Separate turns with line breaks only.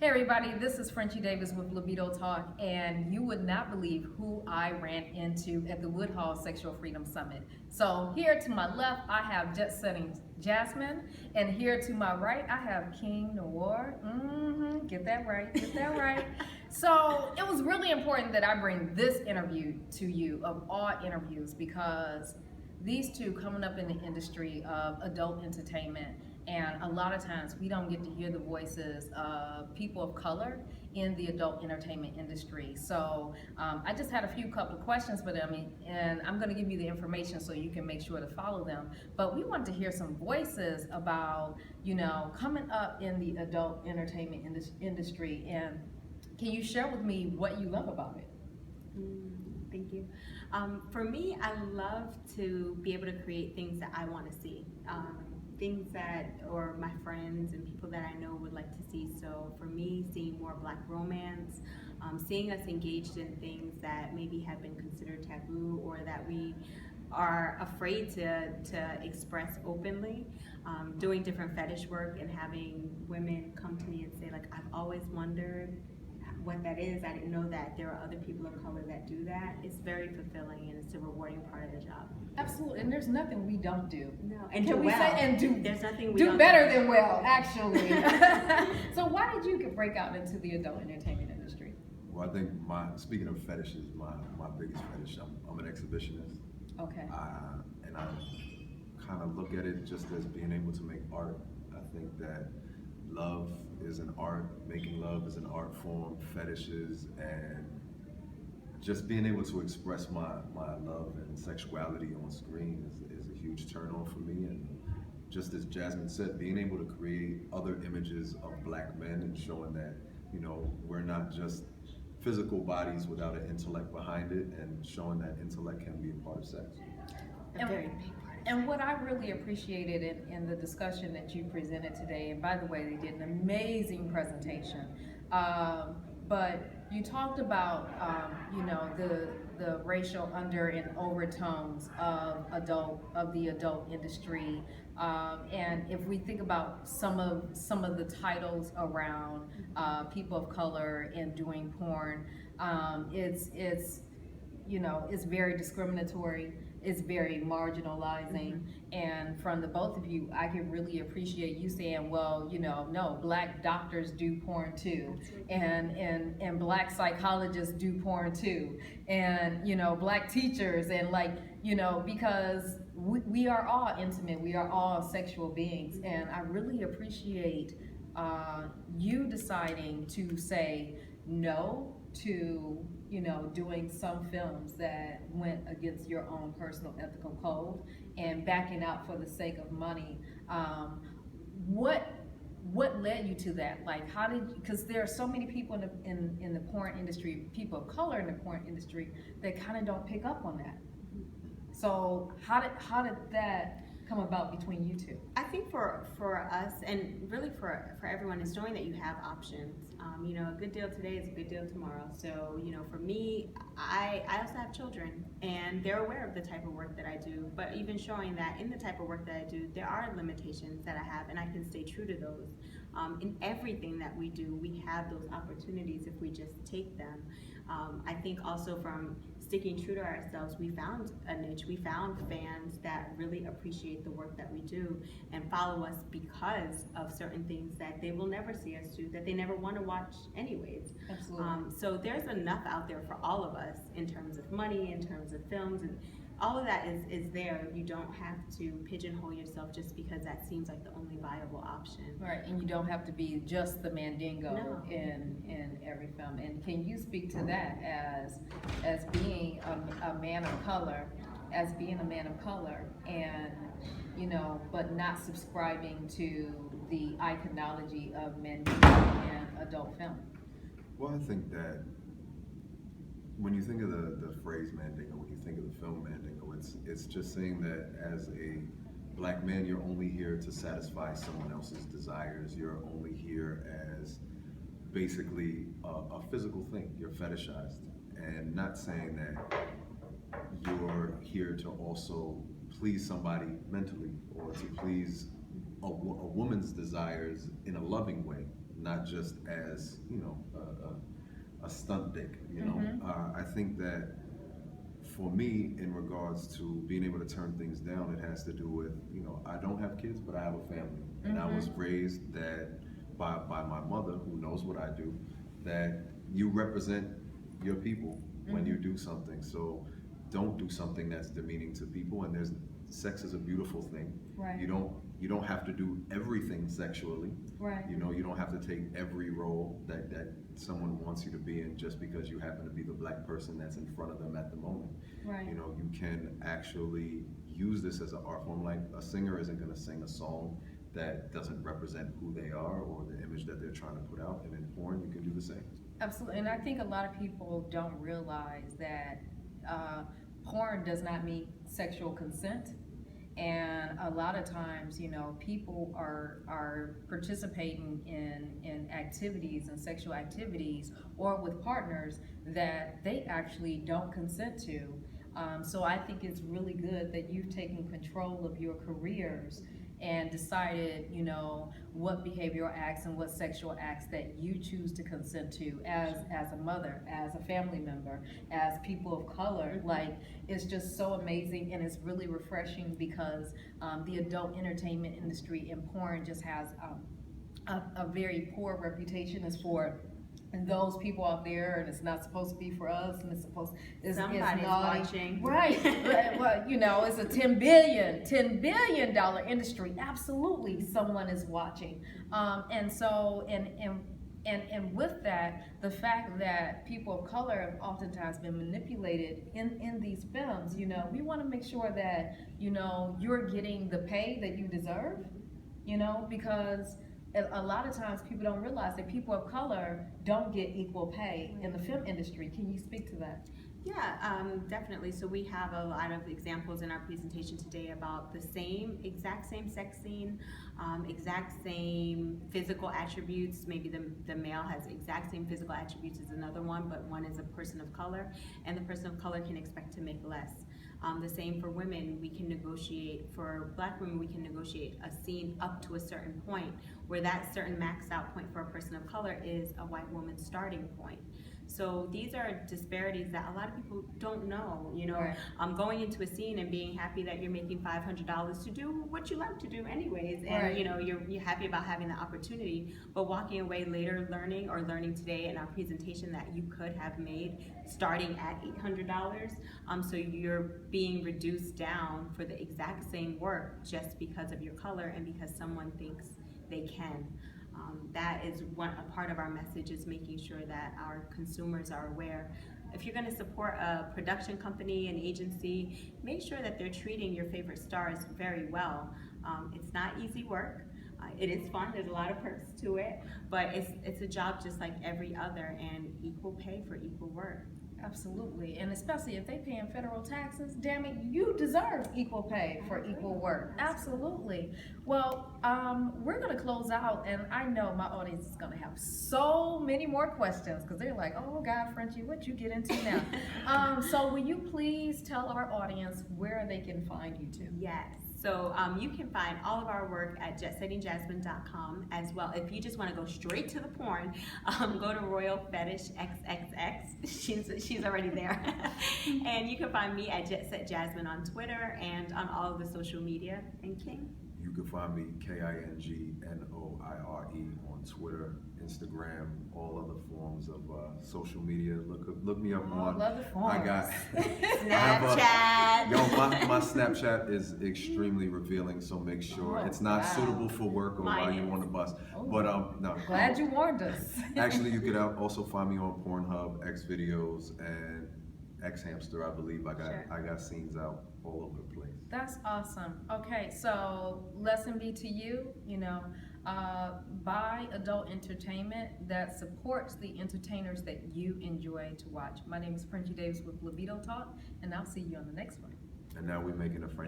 Hey everybody, this is Frenchie Davis with Libido Talk, and you would not believe who I ran into at the Woodhall Sexual Freedom Summit. So here to my left, I have jet setting Jasmine, and here to my right, I have King Noire. Get that right, get that right. So it was really important that I bring this interview to you of all interviews because these two coming up in the industry of adult entertainment, and a lot of times we don't get to hear the voices of people of color in the adult entertainment industry. So I just had a few couple of questions for them, and I'm going to give you the information so you can make sure to follow them. But we want to hear some voices about, coming up in the adult entertainment industry. And can you share with me what you love about it?
Thank you. For me, I love to be able to create things that I want to see. Things that, or my friends and people that I know would like to see. So for me, seeing more Black romance, seeing us engaged in things that maybe have been considered taboo or that we are afraid to express openly, doing different fetish work and having women come to me and say, like, I've always wondered what that is. I didn't know that there are other people of color that do that. It's very fulfilling and it's a rewarding part of the job.
Absolutely, and there's nothing we don't do.
No, and
can
do
we
well.
say and do?
There's nothing we
do
don't
better
do.
than well, actually. So why did you break out into the adult entertainment industry?
Well, I think speaking of fetishes, my biggest fetish, I'm an exhibitionist.
Okay.
And I kind of look at it just as being able to make art. I think that love is an art, making love is an art form, fetishes, and just being able to express my love and sexuality on screen is a huge turn on for me. And just as Jasmine said, being able to create other images of Black men and showing that, we're not just physical bodies without an intellect behind it, and showing that intellect can be a part of sex.
A very big part.
And what I really appreciated in the discussion that you presented today, and by the way, they did an amazing presentation, but you talked about, the racial under and overtones of the adult industry, and if we think about some of the titles around people of color and doing porn, it's very discriminatory. It's very marginalizing, and from the both of you, I can really appreciate you saying, well, no, Black doctors do porn too, and Black psychologists do porn too, and Black teachers, and because we are all intimate, we are all sexual beings, and I really appreciate you deciding to say no to doing some films that went against your own personal ethical code and backing out for the sake of money. What led you to that? Like, how did? Because there are so many people in the porn industry, people of color in the porn industry, that kind of don't pick up on that. So how did that come about between you two?
I think for us, and really for everyone, is knowing that you have options. A good deal today is a good deal tomorrow. So, for me, I also have children, and they're aware of the type of work that I do, but even showing that in the type of work that I do, there are limitations that I have, and I can stay true to those. In everything that we do, we have those opportunities if we just take them. I think also from sticking true to ourselves, we found a niche. We found fans that really appreciate the work that we do and follow us because of certain things that they will never see us do, that they never want to watch anyways.
Absolutely.
So there's enough out there for all of us in terms of money, in terms of films, and all of that is there. You don't have to pigeonhole yourself just because that seems like the only viable option.
Right, and you don't have to be just the mandingo
No.
in every film. And can you speak to that as being a man of color, and but not subscribing to the iconology of mandingo and adult film?
Well, I think that when you think of the phrase mandingo, when you think of the film mandingo, it's just saying that as a Black man, you're only here to satisfy someone else's desires. You're only here as basically a physical thing. You're fetishized, and not saying that you're here to also please somebody mentally or to please a woman's desires in a loving way. not just as, you know, a stunt dick, you know. I think that for me, in regards to being able to turn things down, it has to do with, you know, I don't have kids, but I have a family. And I was raised that by my mother, who knows what I do, that you represent your people when you do something. So don't do something that's demeaning to people. And sex is a beautiful thing.
Right.
You don't have to do everything sexually.
Right.
You know, you don't have to take every role that someone wants you to be in just because you happen to be the black person that's in front of them at the moment.
Right.
You know, you can actually use this as an art form. Like, a singer isn't going to sing a song that doesn't represent who they are or the image that they're trying to put out. And in porn, you can do the same.
Absolutely, and I think a lot of people don't realize that porn does not mean sexual consent. And a lot of times, you know, people are participating in activities and sexual activities or with partners that they actually don't consent to. So I think it's really good that you've taken control of your careers and decided, you know, what behavioral acts and what sexual acts that you choose to consent to as a mother, as a family member, as people of color. Like, it's just so amazing, and it's really refreshing because the adult entertainment industry and porn just has a very poor reputation as for and those people out there, and it's not supposed to be for us, and
Somebody's watching.
Right. Well, you know, it's a $10 billion industry. Absolutely, someone is watching. And so, and with that, the fact that people of color have oftentimes been manipulated in these films, you know, we want to make sure that, you know, you're getting the pay that you deserve, you know, because a lot of times people don't realize that people of color don't get equal pay in the film industry. Can you speak to that?
Yeah, definitely. So we have a lot of examples in our presentation today about the exact same sex scene, exact same physical attributes. Maybe the male has exact same physical attributes as another one, but one is a person of color, and the person of color can expect to make less. The same for women. We can negotiate, for black women, we can negotiate a scene up to a certain point where that certain max out point for a person of color is a white woman's starting point. So these are disparities that a lot of people don't know, you know.
Right.
Going into a scene and being happy that you're making $500 to do what you like to do anyways, and
right.
you know, you're happy about having the opportunity, but walking away later learning today in our presentation that you could have made starting at $800, so you're being reduced down for the exact same work just because of your color and because someone thinks they can. That is a part of our message, is making sure that our consumers are aware. If you're going to support a production company, an agency, make sure that they're treating your favorite stars very well. It's not easy work. It is fun. There's a lot of perks to it, but it's a job just like every other, and equal pay for equal work.
Absolutely, and especially if they pay in federal taxes, damn it, you deserve equal pay for equal work. Absolutely. Well, we're going to close out, and I know my audience is going to have so many more questions because they're like, oh God, Frenchie, what you get into now? So will you please tell our audience where they can find you too?
Yes. So you can find all of our work at jetsettingjasmine.com as well. If you just want to go straight to the porn, go to Royal Fetish XXX. She's already there. And you can find me at Jet Set Jasmine on Twitter and on all of the social media. And King?
You can find me KINGNOIRE on Twitter, Instagram, all other forms of social media. Look me up on.
Love the forms.
I got
Snapchat.
my Snapchat is extremely revealing, so make sure it's not suitable for work or while you're on the bus. But no.
Glad you warned us.
Actually, you could also find me on Pornhub, Xvideos, and Xhamster. I believe I got scenes out all over the place.
That's awesome. Okay, so lesson be to you, you know, buy adult entertainment that supports the entertainers that you enjoy to watch. My name is Frenchie Davis with Libido Talk, and I'll see you on the next one.
And now we're making a French